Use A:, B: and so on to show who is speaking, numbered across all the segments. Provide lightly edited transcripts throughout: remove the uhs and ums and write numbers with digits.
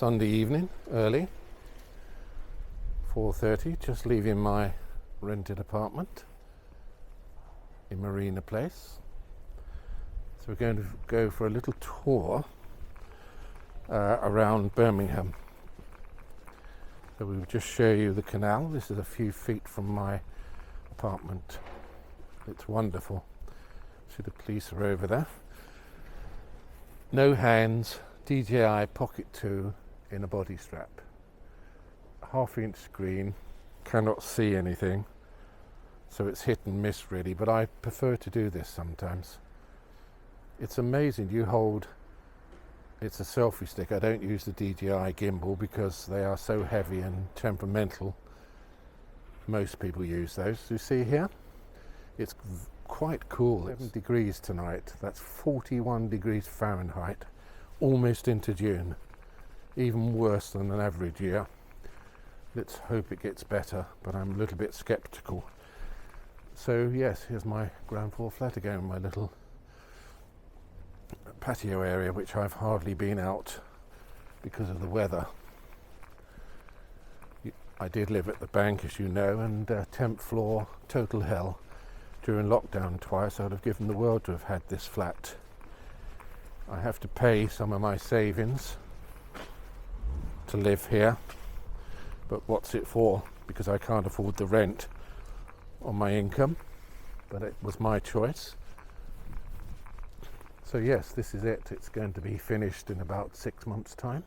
A: Sunday evening, early, 4:30, just leaving my rented apartment in Marina Place. So we're going to go for a little tour around Birmingham. So we'll just show you the canal. This is a few feet from my apartment. It's wonderful. See, the police are over there. No hands, DJI Pocket 2 in a body strap. Half-inch screen, cannot see anything, so it's hit and miss really, but I prefer to do this sometimes. It's amazing. It's a selfie stick. I don't use the DJI gimbal because they are so heavy and temperamental. Most people use those. You see here? It's quite cool. 11 degrees tonight. That's 41 degrees Fahrenheit, almost into June. Even worse than an average year. Let's hope it gets better, but I'm a little bit skeptical. So yes, here's my ground floor flat again, my little patio area, which I've hardly been out because of the weather. I did live at the bank, as you know, and 10th floor, total hell. During lockdown twice, I'd have given the world to have had this flat. I have to pay some of my savings to live here, but what's it for? Because I can't afford the rent on my income, but it was my choice. So yes, this is it. It's going to be finished in about 6 months' time.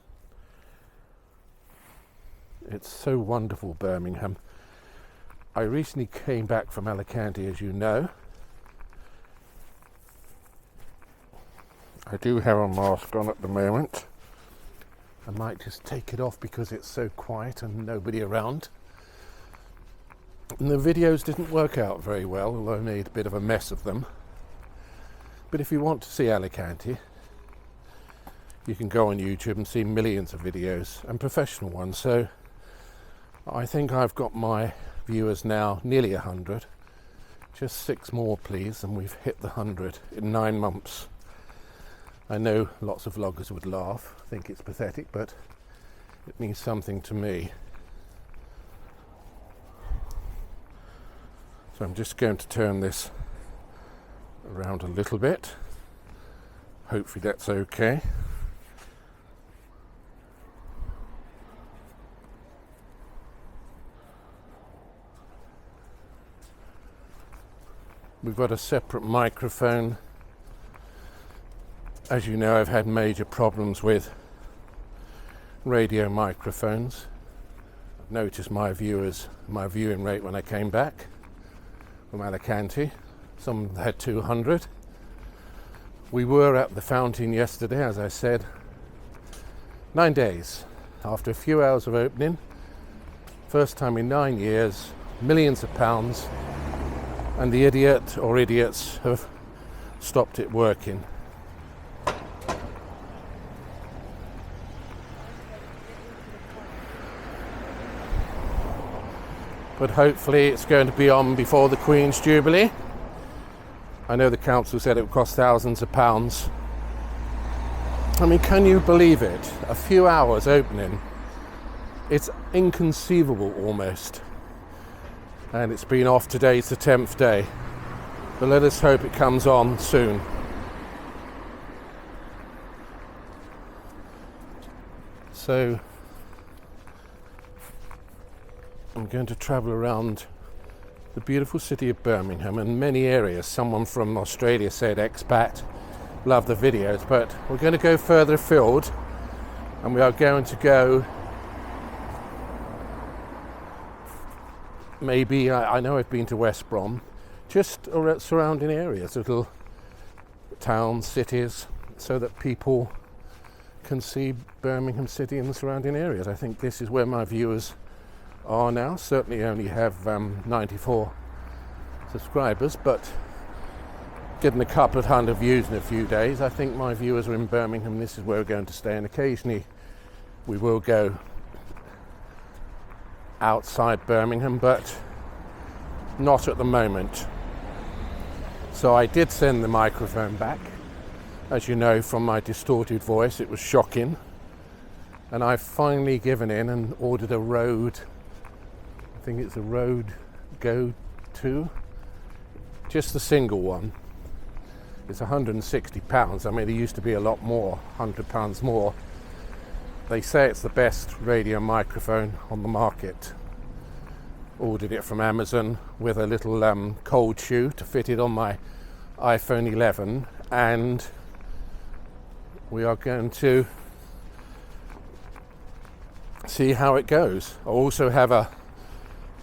A: It's so wonderful, Birmingham. I recently came back from Alicante, as you know. I do have a mask on at the moment. I might just take it off because it's so quiet and nobody around. And the videos didn't work out very well, although I made a bit of a mess of them. But if you want to see Alicante, you can go on YouTube and see millions of videos, and professional ones. So I think I've got my viewers now nearly 100. Just 6 more, please, and we've hit the 100 in 9 months. I know lots of vloggers would laugh, think it's pathetic, but it means something to me. So I'm just going to turn this around a little bit. Hopefully that's okay. We've got a separate microphone. As you know, I've had major problems with radio microphones. I've noticed my viewing rate when I came back from Alicante. Some had 200. We were at the fountain yesterday, as I said. 9 days. After a few hours of opening, first time in 9 years, millions of pounds, and the idiot or idiots have stopped it working. But hopefully it's going to be on before the Queen's Jubilee. I know the council said it would cost thousands of pounds. I mean, can you believe it? A few hours opening. It's inconceivable almost. And it's been off. Today's the 10th day. But let us hope it comes on soon. So I'm going to travel around the beautiful city of Birmingham and many areas. Someone from Australia said expat, love the videos, but we're going to go further afield, and we are going to go maybe, I know I've been to West Brom, just surrounding areas, little towns, cities, so that people can see Birmingham City and the surrounding areas. I think this is where my viewers are now. Certainly only have 94 subscribers, but getting a couple of 100 views in a few days. I think my viewers are in Birmingham. This is where we're going to stay, and occasionally we will go outside Birmingham, but not at the moment. So I did send the microphone back. As you know from my distorted voice, it was shocking. And I've finally given in and ordered a Rode, I think it's a Rode Go 2, just the single one. It's £160. I mean, it used to be a lot more, £100 more. They say it's the best radio microphone on the market. Ordered it from Amazon with a little cold shoe to fit it on my iPhone 11, and we are going to see how it goes. I also have a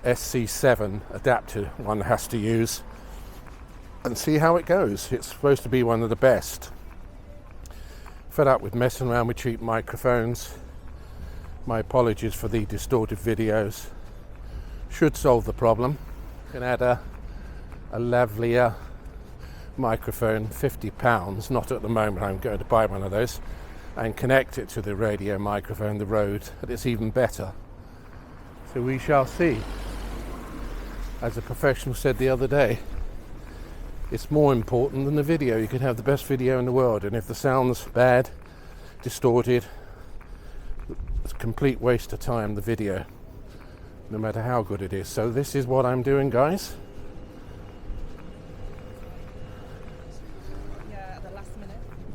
A: SC7 adapter one has to use, and see how it goes. It's supposed to be one of the best. Fed up with messing around with cheap microphones. My apologies for the distorted videos. Should solve the problem. Can add a lavalier microphone, £50, not at the moment, I'm going to buy one of those, and connect it to the radio microphone, the Rode, and it's even better. So we shall see. As a professional said the other day, it's more important than the video. You can have the best video in the world, and if the sound's bad, distorted, it's a complete waste of time, the video, no matter how good it is. So this is what I'm doing, guys.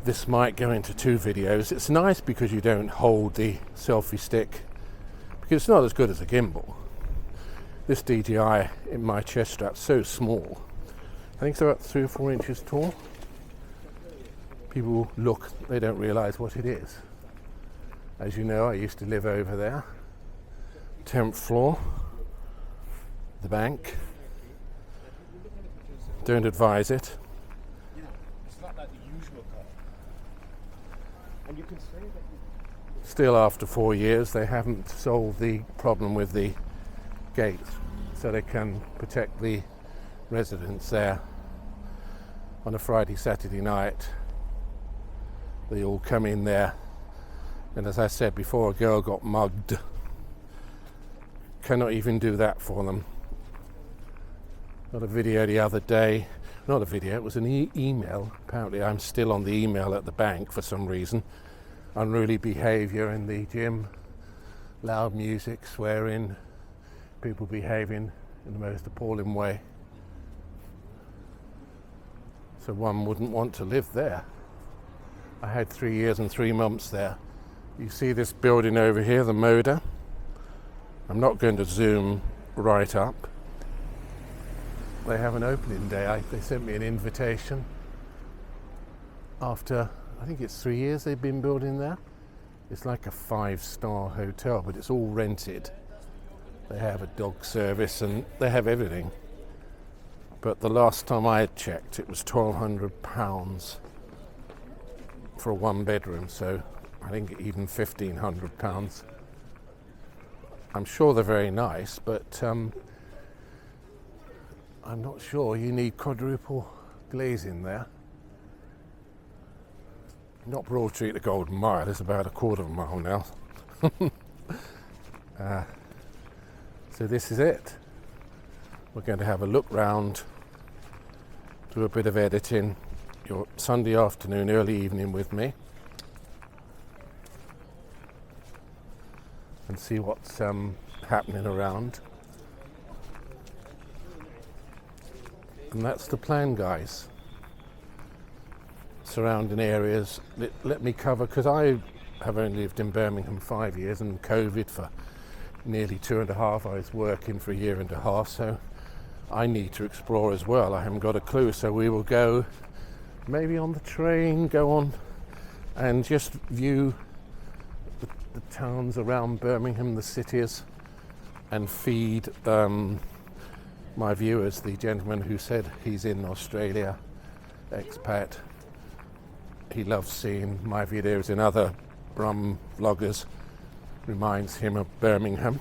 A: This might go into 2 videos. It's nice because you don't hold the selfie stick, because it's not as good as a gimbal. This DJI in my chest strap's so small. I think it's about 3 or 4 inches tall. People look, they don't realise what it is. As you know, I used to live over there. 10th floor, the bank. Don't advise it. Still, after 4 years, they haven't solved the problem with the gates, so they can protect the residents there. On a Friday, Saturday night, they all come in there, and as I said before, a girl got mugged. Cannot even do that for them. Got a video the other day, not a video, it was an email. Apparently I'm still on the email at the bank for some reason. Unruly behaviour in the gym, loud music, swearing, people behaving in the most appalling way. So one wouldn't want to live there. I had 3 years and 3 months there. You see this building over here, the Moda? I'm not going to zoom right up. They have an opening day. They sent me an invitation after, I think it's 3 years they've been building there. It's like a 5-star hotel, but it's all rented. They have a dog service and they have everything. But the last time I had checked, it was £1,200 for a 1-bedroom, so I think even £1,500. I'm sure they're very nice, but I'm not sure you need quadruple glazing there. Not Broad Street to Golden Mile, it's about a quarter of a mile now. So this is it. We're going to have a look round, do a bit of editing, your Sunday afternoon, early evening with me, and see what's happening around. And that's the plan, guys. Surrounding areas, let me cover, because I have only lived in Birmingham 5 years, and COVID for nearly 2.5. I was working for 1.5 years, so I need to explore as well. I haven't got a clue, so we will go maybe on the train, go on and just view the towns around Birmingham, the cities, and feed my viewers, the gentleman who said he's in Australia, expat. He loves seeing my videos in other Brum vloggers, reminds him of Birmingham.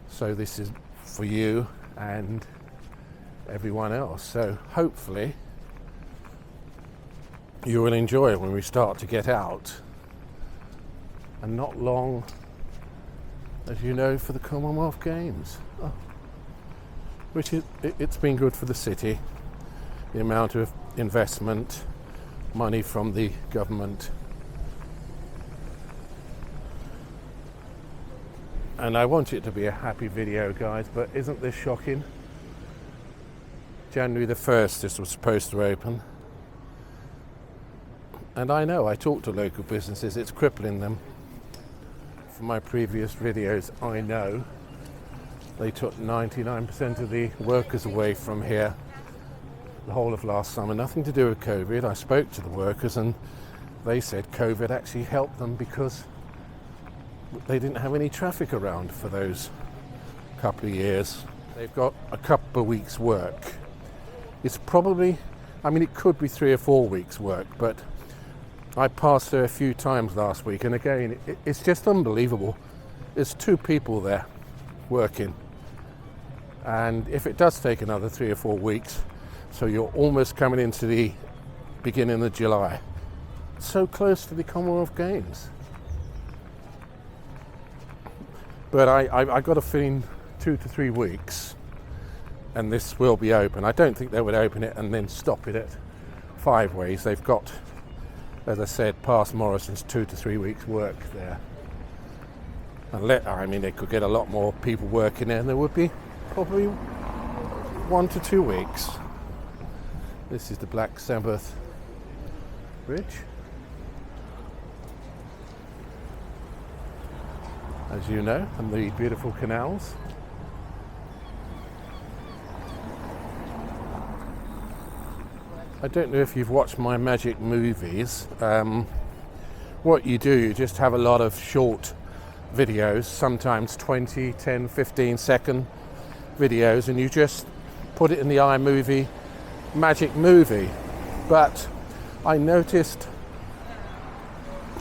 A: So this is for you and everyone else. So hopefully you will enjoy it when we start to get out. And not long, as you know, for the Commonwealth Games. Oh. Which it's been good for the city. The amount of investment, money from the government. And I want it to be a happy video, guys, but isn't this shocking? January the 1st this was supposed to open. And I know, I talk to local businesses, it's crippling them. From my previous videos, I know they took 99% of the workers away from here the whole of last summer. Nothing to do with COVID. I spoke to the workers and they said COVID actually helped them because they didn't have any traffic around for those couple of years. They've got a couple of weeks' work. It's probably, I mean, it could be 3 or 4 weeks' work, but I passed there a few times last week, and again, it's just unbelievable. There's 2 people there working, and if it does take another 3 or 4 weeks, so you're almost coming into the beginning of July, so close to the Commonwealth Games. But I got a feeling 2 to 3 weeks, and this will be open. I don't think they would open it and then stop it at 5 ways. They've got, as I said, past Morrison's 2 to 3 weeks work there. And I mean, they could get a lot more people working there, and there would be probably 1 to 2 weeks. This is the Black Sabbath Bridge. As you know, and the beautiful canals. I don't know if you've watched my magic movies. What you do, you just have a lot of short videos, sometimes 20, 10, 15 second videos, and you just put it in the iMovie magic movie. But I noticed,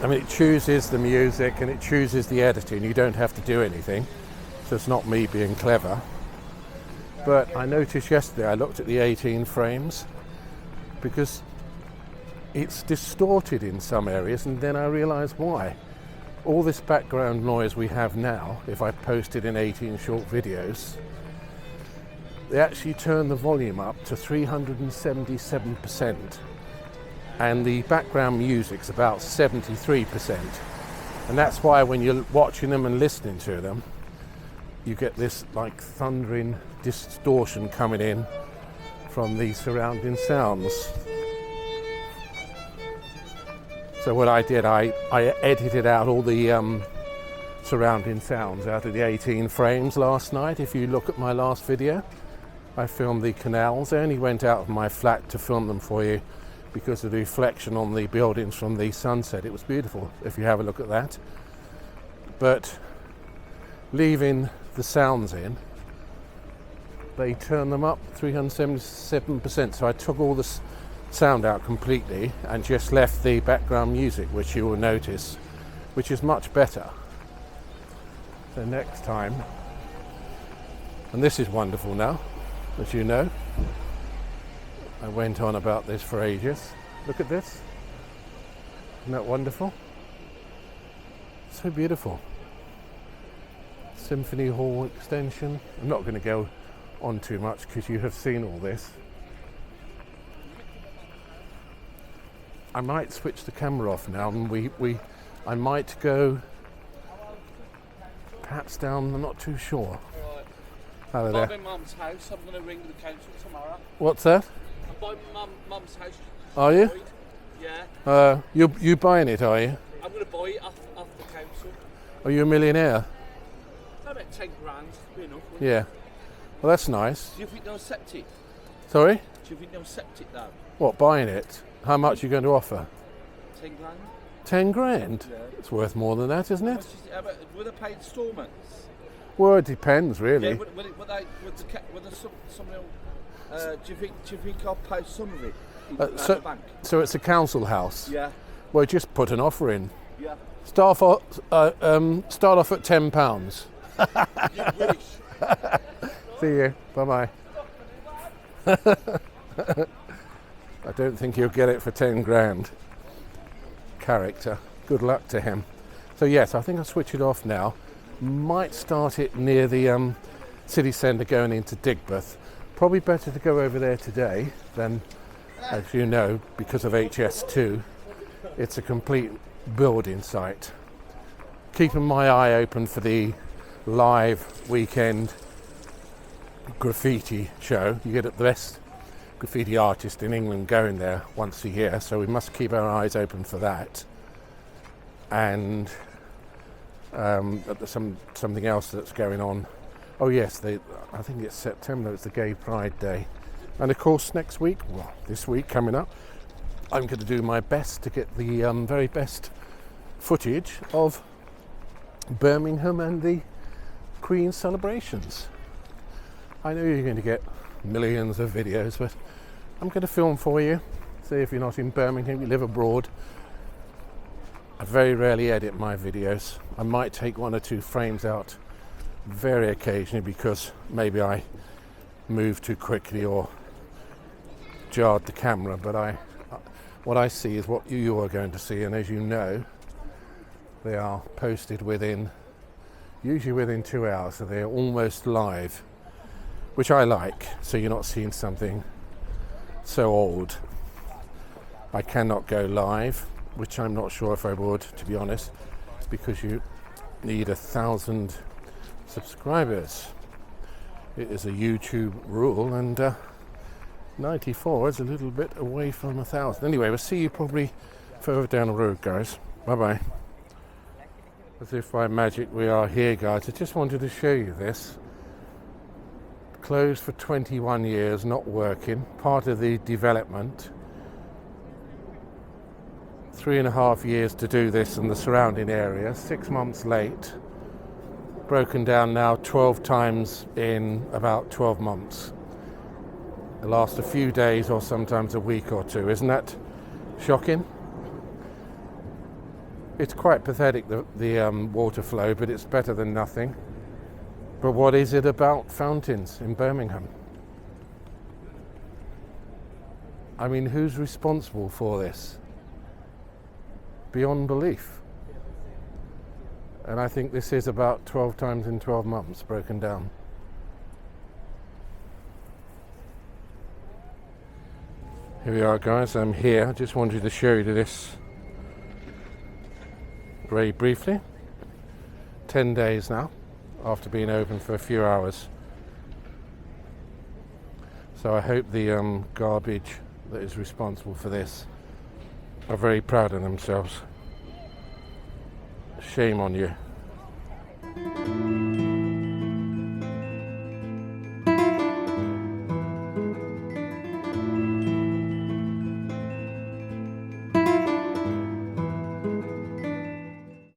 A: I mean, it chooses the music and it chooses the editing. You don't have to do anything, so it's not me being clever. But I noticed yesterday, I looked at the 18 frames because it's distorted in some areas, and then I realised why. All this background noise we have now, if I posted in 18 short videos, they actually turn the volume up to 377%. And the background music's about 73%. And that's why when you're watching them and listening to them, you get this like thundering distortion coming in from the surrounding sounds. So what I did, I edited out all the surrounding sounds out of the 18 frames last night. If you look at my last video, I filmed the canals. I only went out of my flat to film them for you because of the reflection on the buildings from the sunset. It was beautiful if you have a look at that. But leaving the sounds in, they turn them up 377%. So I took all the sound out completely and just left the background music, which you will notice, which is much better. So next time, and this is wonderful now, as you know. I went on about this for ages. Look at this. Isn't that wonderful? So beautiful. Symphony Hall extension. I'm not going to go on too much because you have seen all this. I might switch the camera off now, and I might go perhaps down, I'm not too sure. Hello there.
B: I'm by my mum's house. I'm going to ring the council tomorrow.
A: What's that?
B: I'm by my mum's house.
A: Are you?
B: Yeah.
A: You buying it, are you?
B: I'm going to buy it off the council.
A: Are you a millionaire?
B: About 10 grand. Be enough.
A: Yeah. Well, that's nice.
B: Do you think they'll accept it?
A: Sorry?
B: Do you think they'll accept it though?
A: What, buying it? How much are you going to offer?
B: 10 grand.
A: 10 grand?
B: Yeah.
A: It's worth more than that, isn't it?
B: Will they pay installments?
A: Well, it depends, really.
B: Yeah, do you think I'll pay some of it at the bank?
A: So it's a council house?
B: Yeah.
A: Well, just put an offer in.
B: Yeah.
A: Start off at £10.
B: You wish.
A: See you. Bye-bye. I don't think he'll get it for 10 grand. Character. Good luck to him. So yes, I think I'll switch it off now. Might start it near the city centre going into Digbeth. Probably better to go over there today than, as you know, because of HS2, it's a complete building site. Keeping my eye open for the live weekend graffiti show. You get the best graffiti artist in England going there once a year, so we must keep our eyes open for that. And something else that's going on. Oh yes, I think it's September, it's the Gay Pride Day. And of course next week, well this week coming up, I'm going to do my best to get the very best footage of Birmingham and the Queen's celebrations. I know you're going to get millions of videos, but I'm going to film for you. See, if you're not in Birmingham, you live abroad. I very rarely edit my videos. I might take 1 or 2 frames out very occasionally because maybe I moved too quickly or jarred the camera, but what I see is what you are going to see, and as you know, they are posted usually within 2 hours, so they're almost live, which I like, so you're not seeing something so old. I cannot go live, which I'm not sure if I would, to be honest, because you need 1,000 subscribers. It is a YouTube rule, and 94 is a little bit away from 1,000. Anyway, we'll see you probably further down the road, guys. Bye-bye. As if by magic we are here, guys. I just wanted to show you this. Closed for 21 years, not working. Part of the development. 3.5 years to do this in the surrounding area. 6 months late. Broken down now 12 times in about 12 months. It lasts a few days or sometimes a week or two. Isn't that shocking? It's quite pathetic, the water flow, but it's better than nothing. But what is it about fountains in Birmingham? I mean, who's responsible for this? Beyond belief. And I think this is about 12 times in 12 months broken down. Here we are, guys. I'm here. I just wanted to show you this very briefly. 10 days now after being open for a few hours. So I hope the garbage that is responsible for this are very proud of themselves. Shame on you.